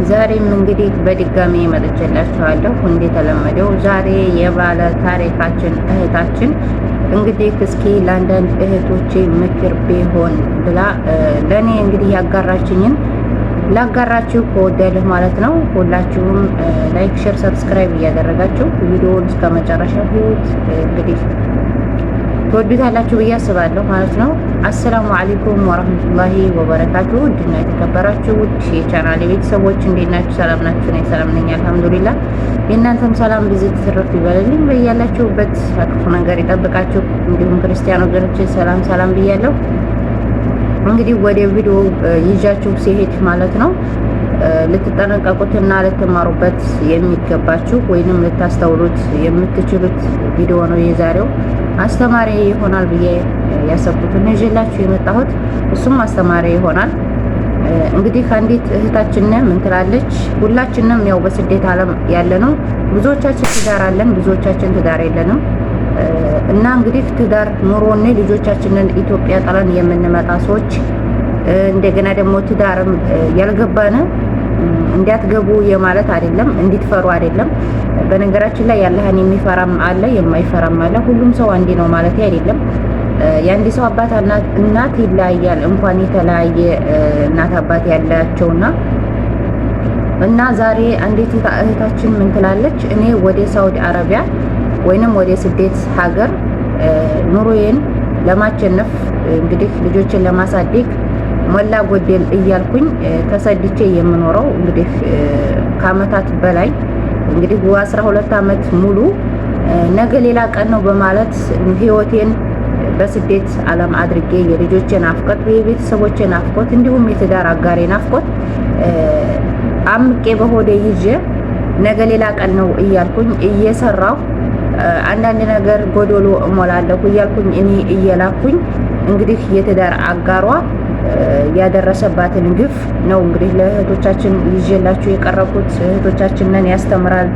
ዛሬም እንግዲህ በድጋሚ መጥቼላችኋለሁ። እንደተለመደው ዛሬ የባለ ታሪካችን እህታችን እንግዲህ እስኪ ለአንዳንድ እህቶቼ ምክር ቢሆን ብላ ለእኔ እንግዲህ ያጋራችኝን ላጋራችሁ ከወደድህ ማለት ነው። ሁላችሁም ላይክ፣ ሼር፣ ሰብስክራይብ እያደረጋችሁ ቪዲዮውን እስከ መጨረሻ ህይወት እንግዲህ ትወዱታላችሁ ብዬ አስባለሁ ማለት ነው። አሰላሙ አለይኩም ወራህመቱላሂ ወበረካቱ። ውድና የተከበራችሁ ውድ የቻናሌ ቤተሰቦች እንዴት ናችሁ? ሰላም ናችሁ? እኔ ሰላም ነኝ አልሐምዱሊላህ። የእናንተም ሰላም ብዙ ትርፍ ይበልልኝ፣ በያላችሁበት ክፉ ነገር ይጠብቃችሁ። እንዲሁም ክርስቲያን ወገኖች ሰላም ሰላም ብያለሁ። እንግዲህ ወደ ቪዲዮ ይዣችሁ ሲሄድ ማለት ነው ልትጠነቀቁትና ልትማሩበት የሚገባችሁ ወይንም ልታስተውሉት የምትችሉት ቪዲዮ ነው የዛሬው። አስተማሪ ይሆናል ብዬ ያሰብኩትን ይዤላችሁ የመጣሁት እሱም አስተማሪ ይሆናል። እንግዲህ አንዲት እህታችን ምን ትላለች? ሁላችንም ያው በስደት ዓለም ያለ ነው። ብዙዎቻችን ትዳር አለን፣ ብዙዎቻችን ትዳር የለንም። እና እንግዲህ ትዳር ኑሮን ልጆቻችንን ኢትዮጵያ ጥለን የምንመጣ ሰዎች እንደገና ደግሞ ትዳርም ያልገባን እንዲያትገቡ የማለት አይደለም፣ እንዲትፈሩ አይደለም። በነገራችን ላይ ያለህን የሚፈራም አለ፣ የማይፈራም አለ። ሁሉም ሰው አንዲ ነው ማለት አይደለም። የአንድ ሰው አባት እናት ይለያያል። እንኳን የተለያየ እናት አባት ያላቸውና እና ዛሬ አንዲት እህታችን ምን ትላለች? እኔ ወደ ሳውዲ አረቢያ ወይንም ወደ ስደት ሀገር ኑሮዬን ለማቸነፍ እንግዲህ ልጆችን ለማሳደግ ሞላ ጎደል እያልኩኝ ተሰድቼ የምኖረው እንግዲህ ከአመታት በላይ እንግዲህ 12 አመት ሙሉ ነገ ሌላ ቀን ነው በማለት ህይወቴን በስደት ዓለም አድርጌ የልጆቼን ናፍቆት፣ የቤተሰቦቼን ናፍቆት እንዲሁም የትዳር አጋሬ ናፍቆት አምቄ በሆዴ ይዤ ነገ ሌላ ቀን ነው እያልኩኝ እየሰራሁ አንዳንድ ነገር ጎዶሎ እሞላለሁ እያልኩኝ እኔ እየላኩኝ እንግዲህ የትዳር አጋሯ ያደረሰባትን ግፍ ነው እንግዲህ ለእህቶቻችን ይዤላችሁ የቀረብኩት። እህቶቻችንን ያስተምራል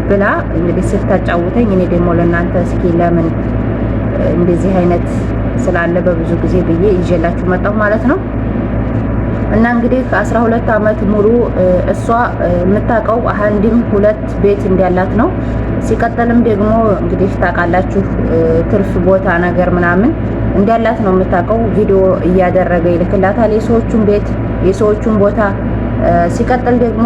ብላ እንግዲህ ስታጫውተኝ እኔ ደግሞ ለእናንተ እስኪ ለምን እንደዚህ አይነት ስላለ በብዙ ጊዜ ብዬ ይዤላችሁ መጣሁ ማለት ነው። እና እንግዲህ 12 አመት ሙሉ እሷ የምታውቀው አንድም ሁለት ቤት እንዳላት ነው። ሲቀጥልም ደግሞ እንግዲህ ታውቃላችሁ ትርፍ ቦታ ነገር ምናምን እንዳላት ነው የምታውቀው። ቪዲዮ እያደረገ ይልክላታል የሰዎቹን ቤት የሰዎቹን ቦታ። ሲቀጥል ደግሞ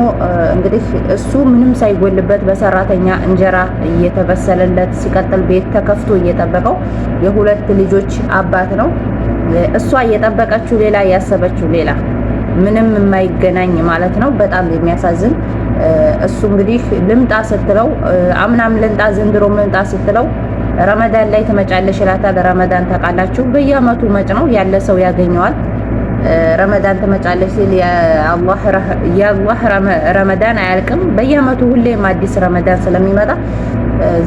እንግዲህ እሱ ምንም ሳይጎልበት በሰራተኛ እንጀራ እየተበሰለለት ሲቀጥል ቤት ተከፍቶ እየጠበቀው የሁለት ልጆች አባት ነው። እሷ እየጠበቀችው ሌላ ያሰበችው ሌላ ምንም የማይገናኝ ማለት ነው። በጣም የሚያሳዝን እሱ እንግዲህ ልምጣ ስትለው አምናም ልምጣ ዘንድሮም ልምጣ ስትለው ረመዳን ላይ ትመጫለሽ ይላታል። ረመዳን ታውቃላችሁ በየአመቱ መጭ ነው ያለ ሰው ያገኘዋል። ረመዳን ትመጫለሽ ሲል የአላህ ረመዳን አያልቅም። በየአመቱ ሁሌም አዲስ ረመዳን ስለሚመጣ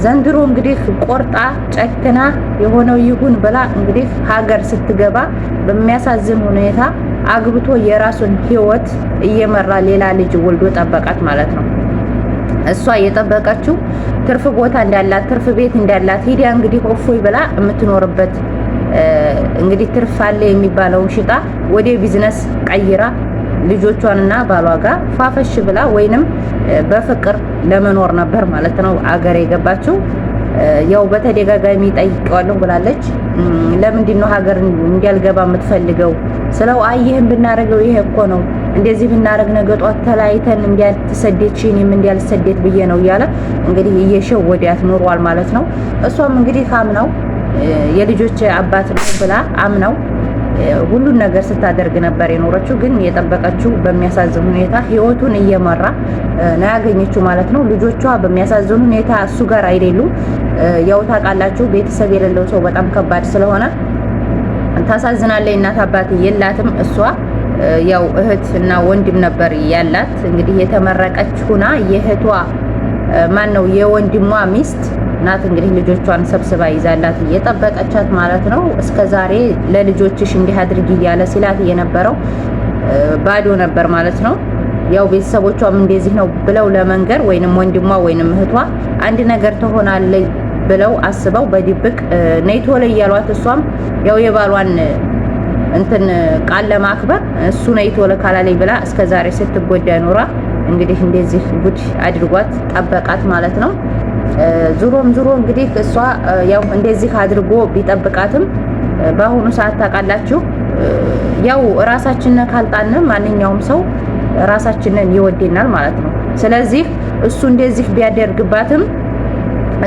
ዘንድሮ እንግዲህ ቆርጣ ጨክና የሆነው ይሁን ብላ እንግዲህ ሀገር ስትገባ በሚያሳዝን ሁኔታ አግብቶ የራሱን ህይወት እየመራ ሌላ ልጅ ወልዶ ጠበቃት ማለት ነው። እሷ እየጠበቀችው ትርፍ ቦታ እንዳላት ትርፍ ቤት እንዳላት ሂዳ እንግዲህ ኦፎይ ብላ የምትኖርበት እንግዲህ ትርፍ አለ የሚባለውን ሽጣ ወደ ቢዝነስ ቀይራ ልጆቿንና ባሏ ጋር ፋፈሽ ብላ ወይንም በፍቅር ለመኖር ነበር ማለት ነው አገር የገባችው። ያው በተደጋጋሚ ጠይቀዋለሁ ብላለች። ለምንድን ነው ሀገር እንዲያልገባ የምትፈልገው ስለው ይሄን ብናረገው ይሄ እኮ ነው እንደዚህ ብናረግ ነገ ጧት ተለያይተን እንዲያልተሰደች እኔም እንዲያልሰደት ብዬ ነው እያለ እንግዲህ እየሸወዳት ኖሯል ማለት ነው። እሷም እንግዲህ አምናው የልጆች አባት ነው ብላ አምናው ሁሉን ነገር ስታደርግ ነበር የኖረችው። ግን የጠበቀችው በሚያሳዝን ሁኔታ ህይወቱን እየመራ ነው ያገኘችው ማለት ነው። ልጆቿ በሚያሳዝን ሁኔታ እሱ ጋር አይደሉም። ያው ታውቃላችሁ ቤተሰብ የሌለው ሰው በጣም ከባድ ስለሆነ ታሳዝናለች። እናት አባት የላትም። እሷ ያው እህት እና ወንድም ነበር ያላት። እንግዲህ የተመረቀች ሁና የእህቷ ማን ነው የወንድሟ ሚስት ናት እንግዲህ ልጆቿን ሰብስባ ይዛላት እየጠበቀቻት ማለት ነው። እስከዛሬ ለልጆችሽ እንዲህ አድርጊ እያለ ሲላት የነበረው ባዶ ነበር ማለት ነው። ያው ቤተሰቦቿም እንደዚህ ነው ብለው ለመንገር ወይንም ወንድሟ ወይንም እህቷ አንድ ነገር ትሆናለች ብለው አስበው በድብቅ ነይ ቶሎ እያሏት እሷም ያው የባሏን እንትን ቃል ለማክበር እሱ ነው ቶሎ ካላለኝ ብላ እስከዛሬ ስትጎዳ ኖራ እንግዲህ እንደዚህ ጉድ አድርጓት ጠበቃት ማለት ነው። ዙሮ እንግዲህ እሷ ያው እንደዚህ አድርጎ ቢጠብቃትም በአሁኑ ሰዓት ታውቃላችሁ ያው ራሳችንን ካልጣን ማንኛውም ሰው ራሳችንን ይወድናል ማለት ነው። ስለዚህ እሱ እንደዚህ ቢያደርግባትም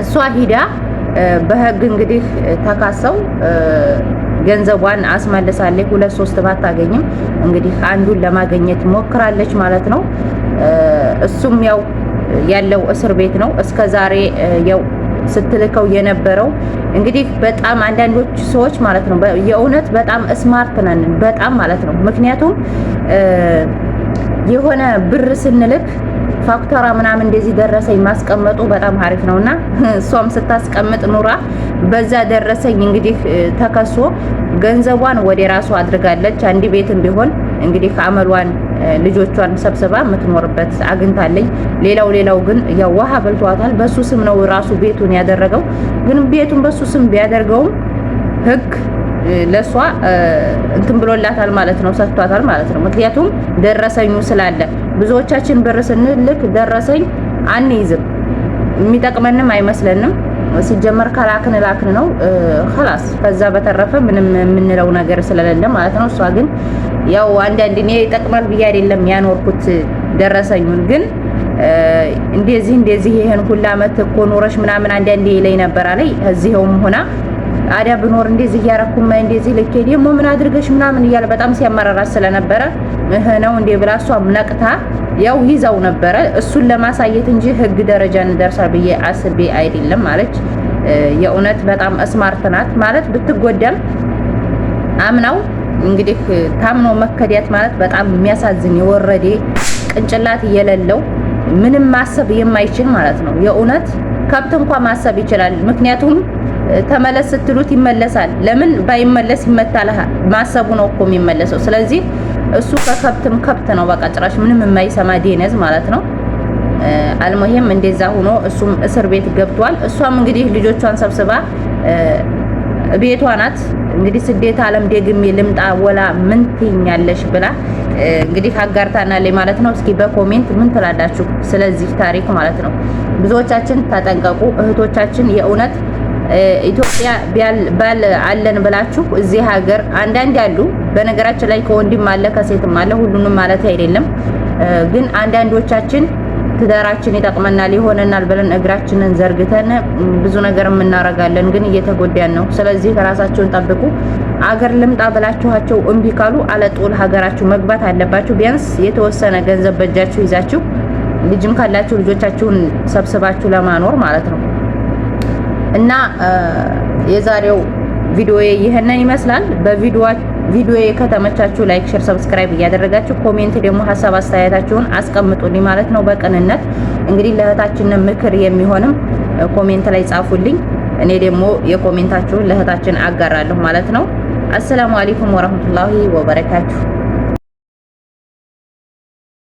እሷ ሂዳ በህግ እንግዲህ ተካሰው ገንዘቧን አስመልሳለች። 2-3 ባታገኝም እንግዲህ አንዱን ለማግኘት ሞክራለች ማለት ነው። እሱም ያው ያለው እስር ቤት ነው። እስከዛሬ ያው ስትልከው የነበረው እንግዲህ በጣም አንዳንዶች ሰዎች ማለት ነው የእውነት በጣም ስማርት ነን በጣም ማለት ነው። ምክንያቱም የሆነ ብር ስንልክ ፋክተራ ምናምን እንደዚህ ደረሰኝ ማስቀመጡ በጣም አሪፍ ነውና እሷም ስታስቀምጥ ኑራ በዛ ደረሰኝ እንግዲህ ተከሶ ገንዘቧን ወደ ራሱ አድርጋለች። አንድ ቤትም ቢሆን እንግዲህ አመሏን ልጆቿን ሰብስባ የምትኖርበት አግኝታለች። ሌላው ግን ያው ውሃ በልቷታል። በሱ ስም ነው ራሱ ቤቱን ያደረገው። ግን ቤቱን በሱ ስም ቢያደርገውም ህግ ለሷ እንትን ብሎላታል ማለት ነው፣ ሰጥቷታል ማለት ነው። ምክንያቱም ደረሰኙ ስላለ ብዙዎቻችን ብር ስንልክ ደረሰኝ አንይዝም፣ የሚጠቅመንም አይመስለንም። ሲጀመር ከላክን ላክን ነው خلاص። ከዛ በተረፈ ምንም የምንለው ነገር ስለሌለ ማለት ነው። እሷ ግን ያው አንዳንድ እኔ ይጠቅማል ብዬ አይደለም ያኖርኩት ደረሰኙን፣ ግን እንደዚህ ይሄን ሁሉ አመት እኮ ኖረሽ ምናምን አንዳንዴ ይለኝ ነበር አለኝ። እዚህውም ሆና አዲያ ብኖር እንደዚህ እያረኩማ እንደዚህ ልኬ ደግሞ ምን አድርገሽ ምናምን እያለ በጣም ሲያመራራት ስለነበረ ነው እንደ ብላ እሷም ነቅታ ያው ይዛው ነበረ እሱን ለማሳየት እንጂ ህግ ደረጃ እንደርሳል ብዬ አስቤ አይደለም ማለች። የእውነት በጣም ስማርት ናት ማለት ብትጎዳም አምናው እንግዲህ ታምኖ መከዳት ማለት በጣም የሚያሳዝን የወረዴ ቅንጭላት የሌለው ምንም ማሰብ የማይችል ማለት ነው። የእውነት ከብት እንኳን ማሰብ ይችላል። ምክንያቱም ተመለስ ስትሉት ይመለሳል። ለምን ባይመለስ ይመታል። ማሰቡ ነው እኮ የሚመለሰው። ስለዚህ እሱ ከከብትም ከብት ነው። በቃ ጭራሽ ምንም የማይሰማ ዴነዝ ማለት ነው። አልሙሂም እንደዛ ሆኖ እሱም እስር ቤት ገብቷል። እሷም እንግዲህ ልጆቿን ሰብስባ ቤቷ ናት። እንግዲህ ስደት ዓለም ደግሜ ልምጣ ወላ ምን ትይኛለሽ ብላ እንግዲህ አጋርታናለች ማለት ነው። እስኪ በኮሜንት ምን ትላላችሁ ስለዚህ ታሪክ ማለት ነው። ብዙዎቻችን ተጠንቀቁ እህቶቻችን። የእውነት ኢትዮጵያ ባል አለን ብላችሁ እዚህ ሀገር አንዳንድ ያሉ በነገራችን ላይ ከወንድም አለ ከሴትም አለ፣ ሁሉንም ማለት አይደለም። ግን አንዳንዶቻችን ትዳራችን ይጠቅመናል ይሆነናል ብለን እግራችንን ዘርግተን ብዙ ነገር እናረጋለን፣ ግን እየተጎዳን ነው። ስለዚህ ራሳችሁን ጠብቁ። አገር ልምጣ ብላችኋቸው እምቢ ካሉ አለጦል ሀገራችሁ መግባት አለባችሁ። ቢያንስ የተወሰነ ገንዘብ በእጃችሁ ይዛችሁ ልጅም ካላችሁ ልጆቻችሁን ሰብስባችሁ ለማኖር ማለት ነው። እና የዛሬው ቪዲዮ ይሄንን ይመስላል። ቪዲዮ ከተመቻችሁ ላይክ፣ ሼር፣ ሰብስክራይብ እያደረጋችሁ ኮሜንት ደግሞ ሀሳብ አስተያየታችሁን አስቀምጡልኝ ማለት ነው። በቅንነት እንግዲህ ለእህታችን ምክር የሚሆንም ኮሜንት ላይ ጻፉልኝ። እኔ ደግሞ የኮሜንታችሁን ለእህታችን አጋራለሁ ማለት ነው። አሰላሙ አለይኩም ወራህመቱላሂ ወበረካቱ።